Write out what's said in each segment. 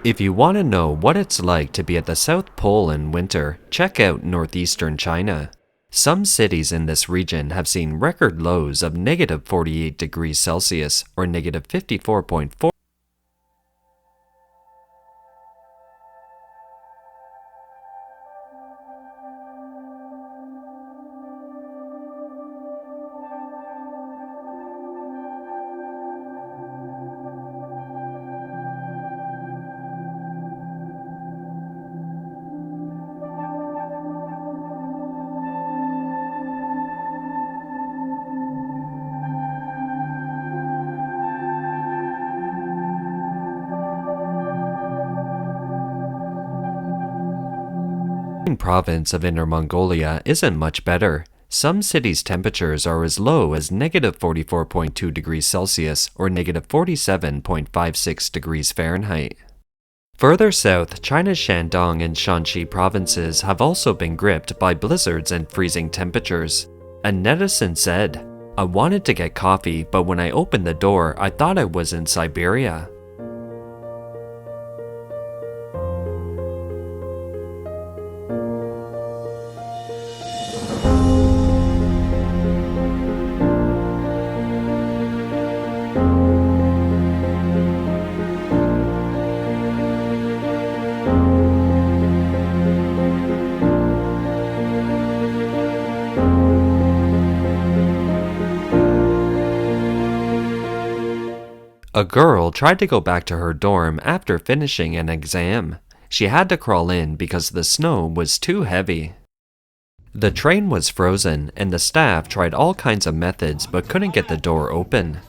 If you want to know what it's like to be at the South Pole in winter, check out northeastern China. Some cities in this region have seen record lows of negative 48 degrees Celsius or negative 54.4. Province of Inner Mongolia isn't much better. Some cities' temperatures are as low as negative 44.2 degrees Celsius or negative 47.56 degrees Fahrenheit. Further south, China's Shandong and Shanxi provinces have also been gripped by blizzards and freezing temperatures. A netizen said, "I wanted to get coffee, but when I opened the door, I thought I was in Siberia." A girl tried to go back to her dorm after finishing an exam. She had to crawl in because the snow was too heavy. The train was frozen, and the staff tried all kinds of methods but couldn't get the door open.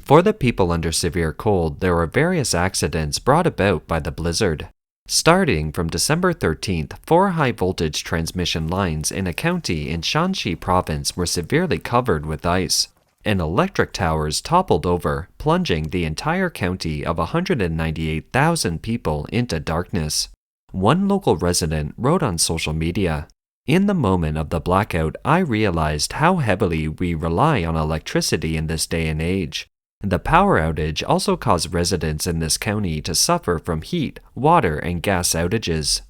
For the people under severe cold, there were various accidents brought about by the blizzard. Starting from December 13th, 4 high-voltage transmission lines in a county in Shanxi Province were severely covered with ice, and electric towers toppled over, plunging the entire county of 198,000 people into darkness. One local resident wrote on social media, "In the moment of the blackout, I realized how heavily we rely on electricity in this day and age. The power outage also caused residents in this county to suffer from heat, water, and gas outages."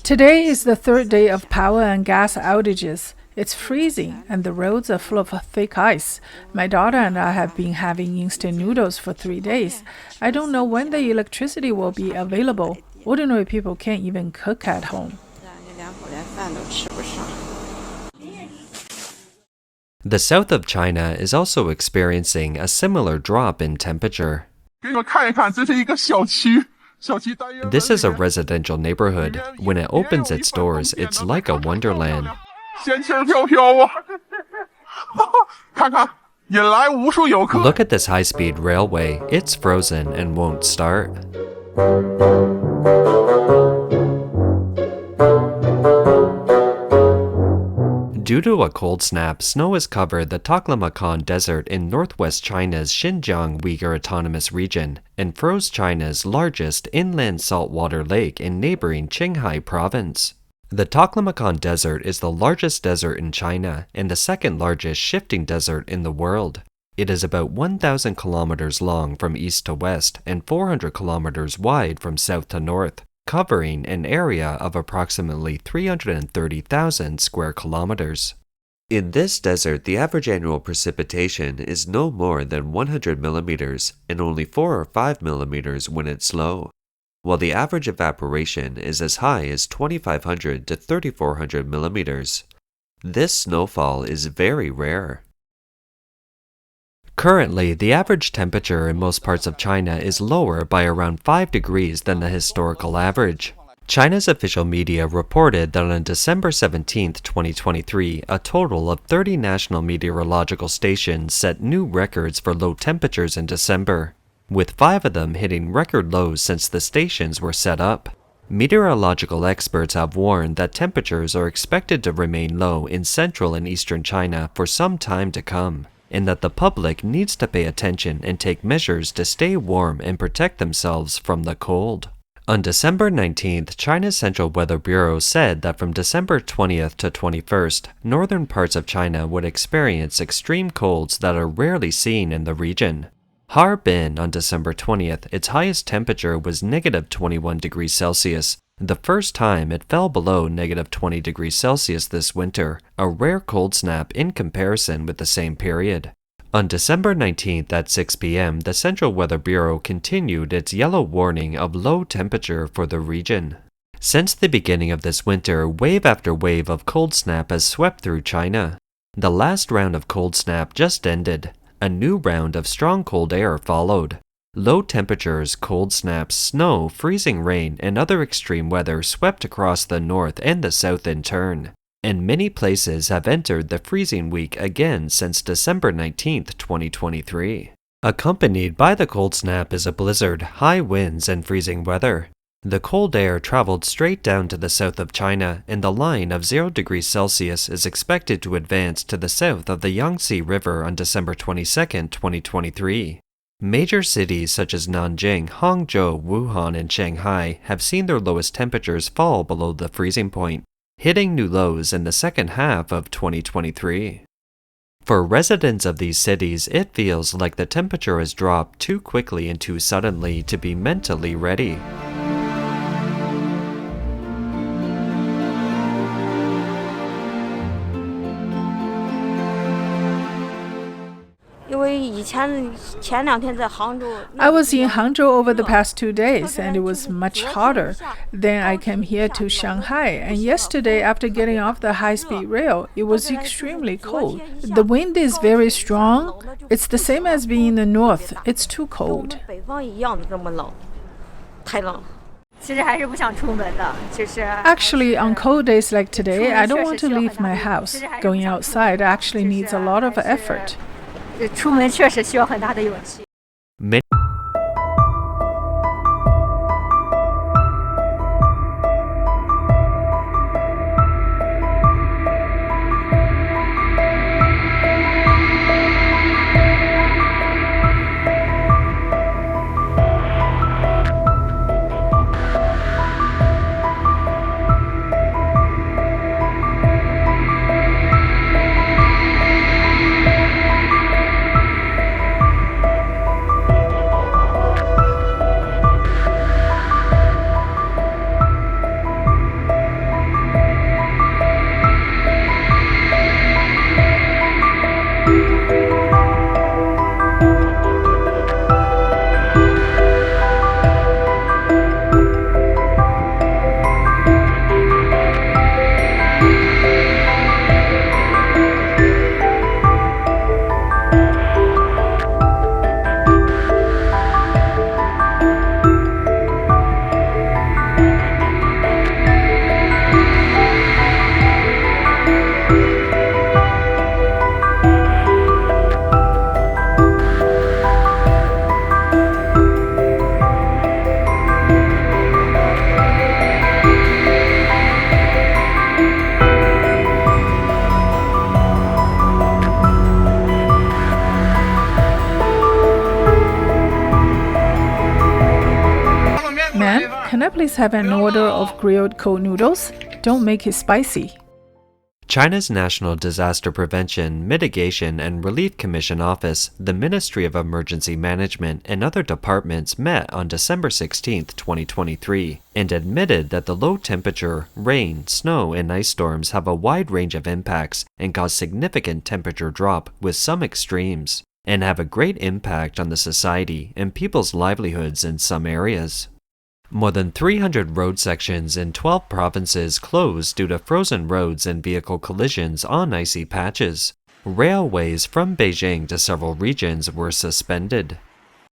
Today is the third day of power and gas outages. It's freezing and the roads are full of thick ice. My daughter and I have been having instant noodles for 3 days. I don't know when the electricity will be available. Ordinary people can't even cook at home. The south of China is also experiencing a similar drop in temperature. This is a residential neighborhood. When it opens its doors, it's like a wonderland. Look at this high-speed railway. It's frozen and won't start. Due to a cold snap, snow has covered the Taklamakan Desert in northwest China's Xinjiang Uyghur Autonomous Region and froze China's largest inland saltwater lake in neighboring Qinghai Province. The Taklamakan Desert is the largest desert in China and the second largest shifting desert in the world. It is about 1,000 kilometers long from east to west and 400 kilometers wide from south to north, covering an area of approximately 330,000 square kilometers. In this desert, the average annual precipitation is no more than 100 millimeters and only 4 or 5 millimeters when it's low, while the average evaporation is as high as 2,500 to 3,400 millimeters. This snowfall is very rare. Currently, the average temperature in most parts of China is lower by around 5 degrees than the historical average. China's official media reported that on December 17, 2023, a total of 30 national meteorological stations set new records for low temperatures in December, with 5 of them hitting record lows since the stations were set up. Meteorological experts have warned that temperatures are expected to remain low in central and eastern China for some time to come. and that the public needs to pay attention and take measures to stay warm and protect themselves from the cold. On December 19th, China's Central Weather Bureau said that from December 20th to 21st, northern parts of China would experience extreme colds that are rarely seen in the region. Harbin on December 20th, its highest temperature was negative 21 degrees Celsius, the first time it fell below negative 20 degrees Celsius this winter, a rare cold snap in comparison with the same period. On December 19th at 6 p.m., the Central Weather Bureau continued its yellow warning of low temperature for the region. Since the beginning of this winter, wave after wave of cold snap has swept through China. The last round of cold snap just ended. A new round of strong cold air followed. Low temperatures, cold snaps, snow, freezing rain, and other extreme weather swept across the north and the south in turn. And many places have entered the freezing week again since December 19th, 2023. Accompanied by the cold snap is a blizzard, high winds, and freezing weather. The cold air traveled straight down to the south of China, and the line of 0 degrees Celsius is expected to advance to the south of the Yangtze River on December 22nd, 2023. Major cities such as Nanjing, Hangzhou, Wuhan, and Shanghai have seen their lowest temperatures fall below the freezing point, hitting new lows in the second half of 2023. For residents of these cities, it feels like the temperature has dropped too quickly and too suddenly to be mentally ready. I was in Hangzhou over the past 2 days, and it was much hotter. Then I came here to Shanghai, and yesterday, after getting off the high-speed rail, it was extremely cold. The wind is very strong. It's the same as being in the north. It's too cold. Actually, on cold days like today, I don't want to leave my house. Going outside actually needs a lot of effort. Many Ma'am, can I please have an order of grilled cold noodles? Don't make it spicy. China's National Disaster Prevention, Mitigation, and Relief Commission Office, the Ministry of Emergency Management, and other departments met on December 16, 2023, and admitted that the low temperature, rain, snow, and ice storms have a wide range of impacts and cause significant temperature drop with some extremes, and have a great impact on the society and people's livelihoods in some areas. More than 300 road sections in 12 provinces closed due to frozen roads and vehicle collisions on icy patches. Railways from Beijing to several regions were suspended.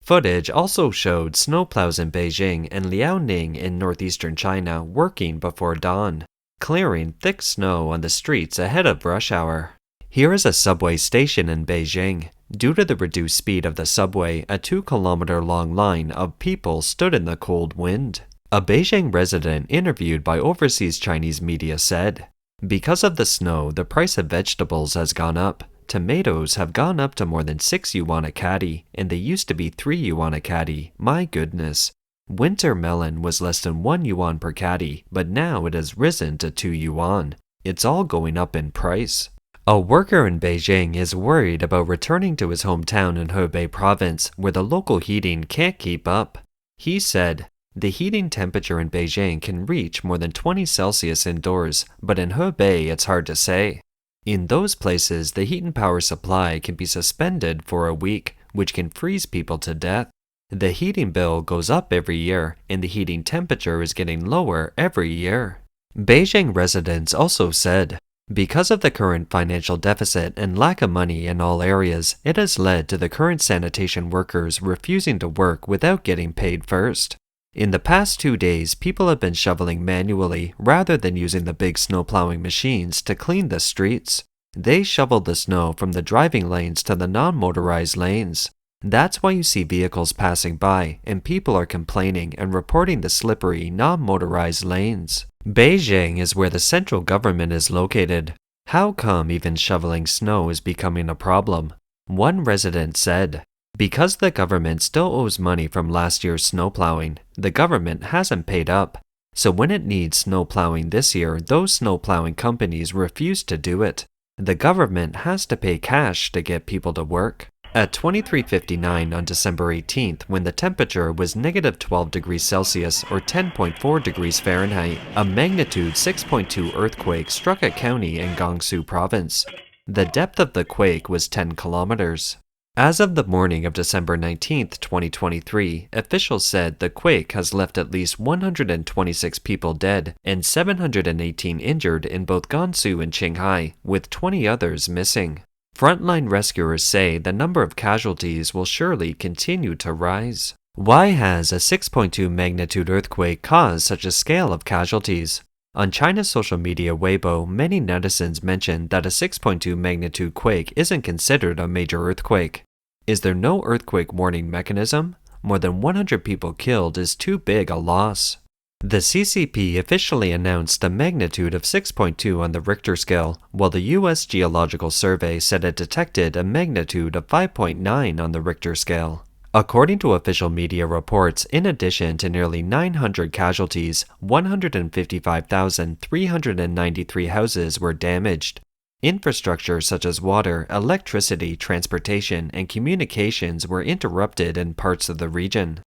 Footage also showed snowplows in Beijing and Liaoning in northeastern China working before dawn, clearing thick snow on the streets ahead of rush hour. Here is a subway station in Beijing. Due to the reduced speed of the subway, a 2-kilometer-long line of people stood in the cold wind. A Beijing resident interviewed by overseas Chinese media said, "Because of the snow, the price of vegetables has gone up. Tomatoes have gone up to more than 6 yuan a caddy, and they used to be 3 yuan a caddy. My goodness. Winter melon was less than 1 yuan per caddy, but now it has risen to 2 yuan. It's all going up in price. A worker in Beijing is worried about returning to his hometown in Hebei province, where the local heating can't keep up. He said, "The heating temperature in Beijing can reach more than 20 Celsius indoors, but in Hebei it's hard to say. In those places, the heat and power supply can be suspended for a week, which can freeze people to death. The heating bill goes up every year, and the heating temperature is getting lower every year." Beijing residents also said, "Because of the current financial deficit and lack of money in all areas, it has led to the current sanitation workers refusing to work without getting paid first. In the past 2 days, people have been shoveling manually rather than using the big snow plowing machines to clean the streets. They shoveled the snow from the driving lanes to the non-motorized lanes. That's why you see vehicles passing by, and people are complaining and reporting the slippery, non-motorized lanes. Beijing is where the central government is located. How come even shoveling snow is becoming a problem?" One resident said, "Because the government still owes money from last year's snow plowing, the government hasn't paid up. So when it needs snow plowing this year, those snow plowing companies refuse to do it. The government has to pay cash to get people to work." At 23:59 on December 18th, when the temperature was negative 12 degrees Celsius or 10.4 degrees Fahrenheit, a magnitude 6.2 earthquake struck a county in Gansu Province. The depth of the quake was 10 kilometers. As of the morning of December 19th, 2023, officials said the quake has left at least 126 people dead and 718 injured in both Gansu and Qinghai, with 20 others missing. Frontline rescuers say the number of casualties will surely continue to rise. Why has a 6.2 magnitude earthquake caused such a scale of casualties? On China's social media Weibo, many netizens mentioned that a 6.2 magnitude quake isn't considered a major earthquake. Is there no earthquake warning mechanism? More than 100 people killed is too big a loss. The CCP officially announced a magnitude of 6.2 on the Richter scale, while the U.S. Geological Survey said it detected a magnitude of 5.9 on the Richter scale. According to official media reports, in addition to nearly 900 casualties, 155,393 houses were damaged. Infrastructure such as water, electricity, transportation, and communications were interrupted in parts of the region.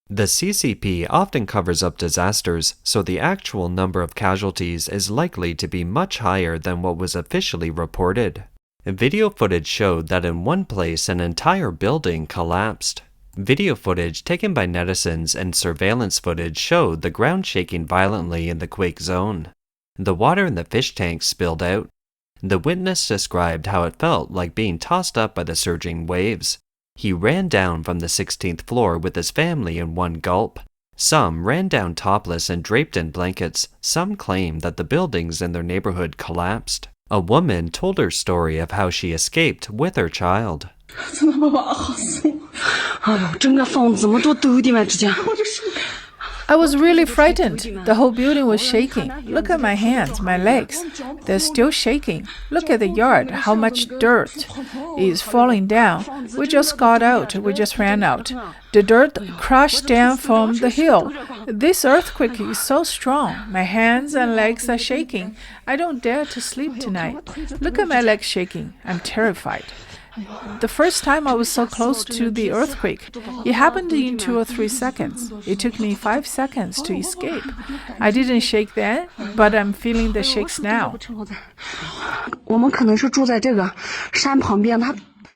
The CCP often covers up disasters, so the actual number of casualties is likely to be much higher than what was officially reported. Video footage showed that in one place an entire building collapsed. Video footage taken by netizens and surveillance footage showed the ground shaking violently in the quake zone. The water in the fish tanks spilled out. The witness described how it felt like being tossed up by the surging waves. He ran down from the 16th floor with his family in one gulp. Some ran down topless and draped in blankets. Some claimed that the buildings in their neighborhood collapsed. A woman told her story of how she escaped with her child. I was really frightened. The whole building was shaking. Look at my hands, my legs. They're still shaking. Look at the yard, how much dirt is falling down. We just got out. We just ran out. The dirt crashed down from the hill. This earthquake is so strong. My hands and legs are shaking. I don't dare to sleep tonight. Look at my legs shaking. I'm terrified. The first time I was so close to the earthquake, it happened in 2 or 3 seconds. It took me 5 seconds to escape. I didn't shake then, but I'm feeling the shakes now.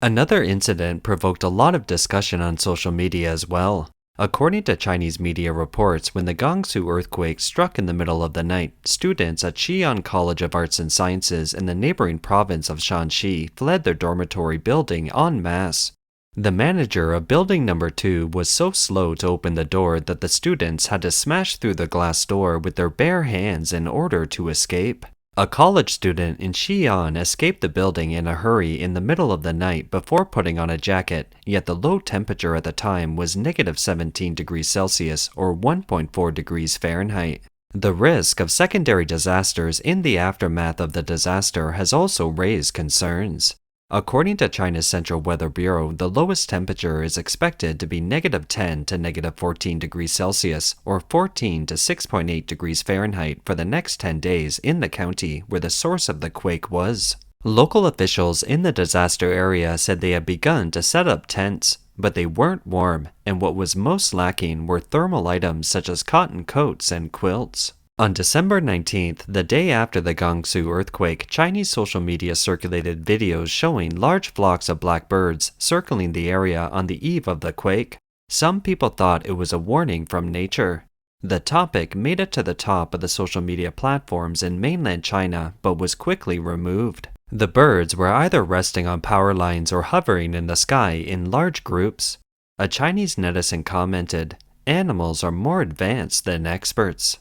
Another incident provoked a lot of discussion on social media as well. According to Chinese media reports, when the Gansu earthquake struck in the middle of the night, students at Xi'an College of Arts and Sciences in the neighboring province of Shanxi fled their dormitory building en masse. The manager of building number 2 was so slow to open the door that the students had to smash through the glass door with their bare hands in order to escape. A college student in Xi'an escaped the building in a hurry in the middle of the night before putting on a jacket, yet the low temperature at the time was negative 17 degrees Celsius or 1.4 degrees Fahrenheit. The risk of secondary disasters in the aftermath of the disaster has also raised concerns. According to China's Central Weather Bureau, the lowest temperature is expected to be -10 to -14 degrees Celsius or 14 to 6.8 degrees Fahrenheit for the next 10 days in the county where the source of the quake was. Local officials in the disaster area said they had begun to set up tents, but they weren't warm, and what was most lacking were thermal items such as cotton coats and quilts. On December 19th, the day after the Gansu earthquake, Chinese social media circulated videos showing large flocks of black birds circling the area on the eve of the quake. Some people thought it was a warning from nature. The topic made it to the top of the social media platforms in mainland China, but was quickly removed. The birds were either resting on power lines or hovering in the sky in large groups. A Chinese netizen commented, "Animals are more advanced than experts."